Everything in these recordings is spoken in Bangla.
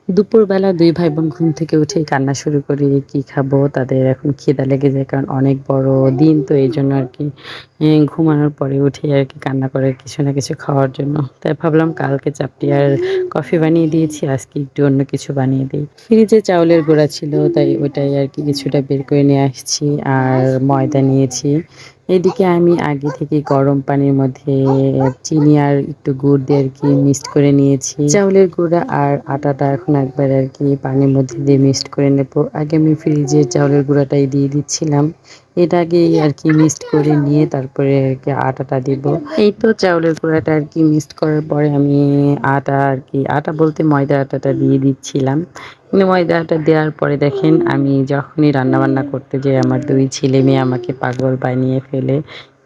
দুপুরবেলা ২ ভাই বোন ঘুম থেকে উঠেই কান্না শুরু করি, কি খাবো? তাদের এখন খিদা লেগে যায় কারণ অনেক বড় দিন তো এইজন্য আরকি ঘুমানোর পরে উঠেই আরকি কান্না করে কিছু না কিছু খাওয়ার জন্য। তাই ভাবলাম কালকে চাপটি আর কফি বানিয়ে দিয়েছি, আজকে একটু অন্য কিছু বানিয়ে দেই। ফ্রিজে চাউলের গুঁড়া ছিল তাই ওটাই আরকি কিছুটা বের করে নিয়ে আসছি আর ময়দা নিয়েছি। এদিকে আমি আগে থেকে গরম পানির মধ্যে চিনি আর একটু গুড় দিয়ে আরকি মিক্সড করে নিয়েছি। চাউলের গুঁড়া আর আটাটা এখন একবার আরকি পানির মধ্যে দিয়ে মিক্সড করে নেব। আগে আমি ফ্রিজে চাউলের গুঁড়াটাই দিয়ে দিচ্ছিলাম। এটা আগেই আরকি মিক্সড করে নিয়ে তারপরে আরকি আটাটা দিব। এই তো চাউলের গুঁড়াটা আরকি মিক্সড করার পরে আমি আটা বলতে ময়দা আটাটা দিয়ে দিচ্ছিলাম। কিন্তু ময়দা আটা দেওয়ার পরে দেখেন আমি যখনই রান্নাবান্না করতে যাই আমার ২ ছেলেমেয়ে আমাকে পাগল বানিয়ে ফেলে।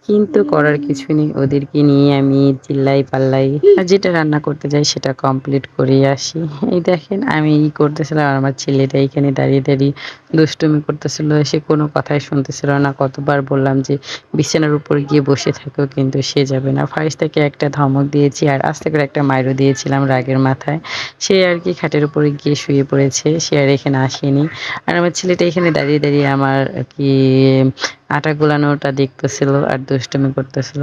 কিন্তু করার কিছু নেই। ওদেরকে নিয়ে আমি চিল্লাই পাল্লাই আর যেটা রান্না করতে যাই সেটা কমপ্লিট করেই আসি। এই দেখেন আমি করতেছিলাম আর আমার ছেলেটা এখানে দাঁড়িয়ে, দাঁড়িয়ে দুষ্টুমি করতেছিল। সে কোনো কথাই শুনতেছিল না। কতবার বললাম যে বিছানার উপর গিয়ে বসে থাকো কিন্তু সে যাবে না। ফার্স্ট থেকে একটা ধমক দিয়েছি আর আস্তে করে একটা মাইরও দিয়েছিলাম রাগের মাথায়। সে আরকি খাটের উপরে গিয়ে শুয়ে পড়েছে। সে আর এখানে আসেনি। আর আমার ছেলেটা এখানে দাঁড়িয়ে, দাঁড়িয়ে আমার আরকি আটা গোলানোটা দেখতেছিল আর দুষ্টুমি করতেছিল।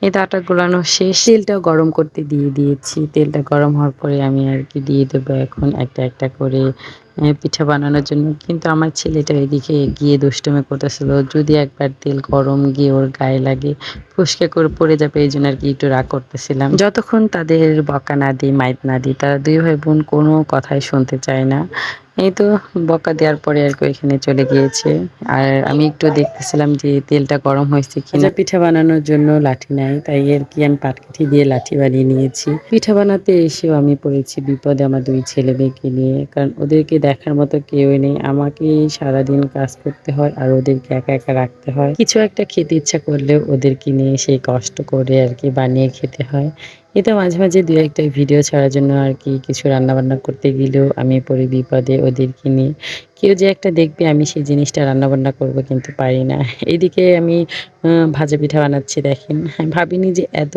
এই তো আটা গোলানো শেষ। তেলটাও গরম করতে দিয়ে দিয়েছি। তেলটা গরম হওয়ার পরে আমি আরকি দিয়ে দেবো এখন একটা, একটা করে পিঠা বানানোর জন্য। কিন্তু আমার ছেলেটা এদিকে গিয়ে দুষ্টুমি করতেছিল। যদি একবার তেল গরম গিয়ে ওর গায়ে লাগে ফুসকা করে পড়ে যাবে এইজন্য আরকি একটু রাগ করতেছিলাম। যতক্ষণ তাদের বকা না দিই, মাইর না দিই তারা ২ ভাই বোন কোনো কথাই শুনতে চায় না। এই তো বকা দেওয়ার পরে আরকি ওইখানে চলে গিয়েছে। আর আমি একটু দেখতেছিলাম যে তেলটা গরম হয়েছে কিনা। ভাজা পিঠা বানানোর জন্য লাঠি নাই। তাই আরকি আমি পাটকাঠি দিয়ে লাঠি বানিয়ে নিয়েছি। পিঠা বানাতে এসেও আমি পড়েছি বিপদে আমার ২ ছেলেমেয়েকে নিয়ে। কারণ ওদেরকে দেখার মতো কেউই নেই। আমাকেই সারাদিন কাজ করতে হয় আর ওদেরকে একা, একা রাখতে হয়। কিছু একটা খেতে ইচ্ছা করলেও ওদেরকে নিয়ে সেই কষ্ট করে আরকি বানিয়ে খেতে হয়। এটা মাঝে, মাঝে ২-১ টা ভিডিও ছাড়ার জন্য আরকি কিছু রান্নাবান্না করতে গেলেও আমি পড়ি বিপদে ওদেরকে নিয়ে। কেউ যে একটা দেখবে আমি সেই জিনিসটা রান্নাবান্না করব কিন্তু পারি না। এদিকে আমি ভাজা পিঠা বানাচ্ছি দেখেন। আমি ভাবিনি যে এত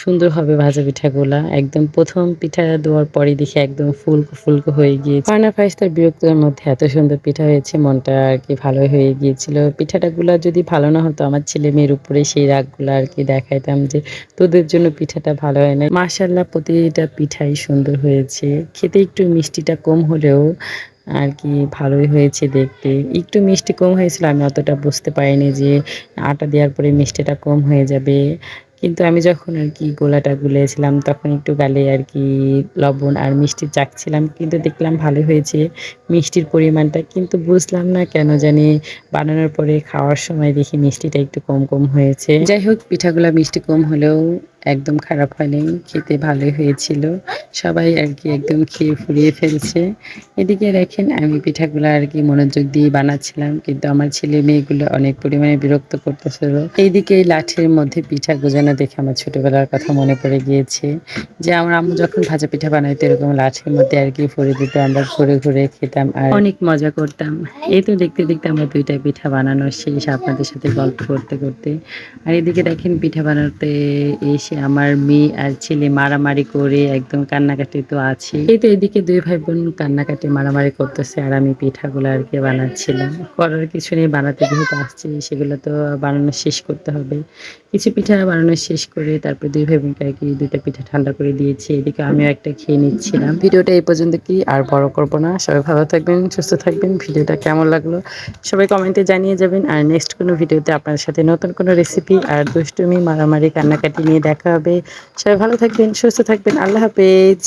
সুন্দর হবে ভাজা পিঠাগুলা। একদম ১ম পিঠা দেওয়ার পরেই দেখি একদম ফুলকো, ফুলকো হয়ে গিয়েছে। ফার্না ফারিস্তার বিরক্তের মধ্যে এত সুন্দর পিঠা হয়েছে মনটা আরকি ভালোই হয়ে গিয়েছিল। পিঠাগুলা যদি ভালো না হতো আমার ছেলেমেয়ের উপরে সেই রাগগুলা আরকি দেখাইতাম যে তোদের জন্য পিঠাটা ভালো হয় নাই। মাশাআল্লাহ প্রতিটা পিঠাই সুন্দর হয়েছে। খেতে একটু মিষ্টিটা কম হলেও আরকি ভালোই হয়েছে দেখতে। একটু মিষ্টি কম হয়েছিল আমি অতটা বুঝতে পারিনি যে আটা দেওয়ার পরে মিষ্টিটা কম হয়ে যাবে। কিন্তু আমি যখন আরকি গোলাটা গুলিয়েছিলাম তখন একটু গালে আরকি লবণ আর মিষ্টি চাখছিলাম। কিন্তু দেখলাম ভালোই হয়েছে মিষ্টির পরিমাণটা। কিন্তু বুঝলাম না কেন জানি বানানোর পরে খাওয়ার সময় দেখি মিষ্টিটা একটু কম, কম হয়েছে। যাই হোক পিঠাগুলা মিষ্টি কম হলেও একদম খারাপ হয়নি। খেতে ভালোই হয়েছিল। সবাই আরকি একদম খেয়ে ফুরিয়ে ফেলছে। এদিকে দেখেন আমি পিঠাগুলা আরকি মনোযোগ দিয়ে বানাচ্ছিলাম। কিন্তু আমার ছেলে-মেয়েগুলো অনেক পরিমাণে বিরক্ত করতেছিল। এইদিকে এই লাঠির মধ্যে পিঠা গোজানো দেখে আমার ছোটবেলার কথা মনে পড়ে গিয়েছে। যে আমার আম্মু যখন ভাজা পিঠা বানাইতো এরকম লাঠির মধ্যে আরকি ভরে দিত। আমরা ঘুরে, ঘুরে খেতাম আর অনেক মজা করতাম। এই তো দেখতে, দেখতে আমার ২ টা পিঠা বানানো শেষ আপনাদের সাথে গল্প করতে, করতে। আর এদিকে দেখেন পিঠা বানাতে এসে আমার মেয়ে আর ছেলে মারামারি করে একদম কান্নাকাটি তো আছেই। এই তো এদিকে ২ ভাই বোন কান্নাকাটি মারামারি করতেছে আর আমি পিঠাগুলো আরকি বানাচ্ছিলাম। করার কিছু নেই বানাতে যেহেতু আসছি সেগুলো তো বানানো শেষ করতে হবে। কিছু পিঠা বানানো শেষ করে তারপরে ২ ভাই বোনকে আরকি ২ টা পিঠা ঠান্ডা করে দিয়েছি। এদিকে আমিও একটা খেয়ে নিচ্ছিলাম। ভিডিওটা এই পর্যন্ত কি আর বড় করব না। সবাই ভালো থাকবেন, সুস্থ থাকবেন। ভিডিওটা কেমন লাগলো সবাই কমেন্টে জানিয়ে যাবেন। আর নেক্সট কোনো ভিডিওতে আপনাদের সাথে নতুন কোনো রেসিপি আর দুষ্টুমি, মারামারি, কান্নাকাটি নিয়ে দেখা হবে। সবাই ভালো থাকবেন, সুস্থ থাকবেন। আল্লাহ হাফেজ।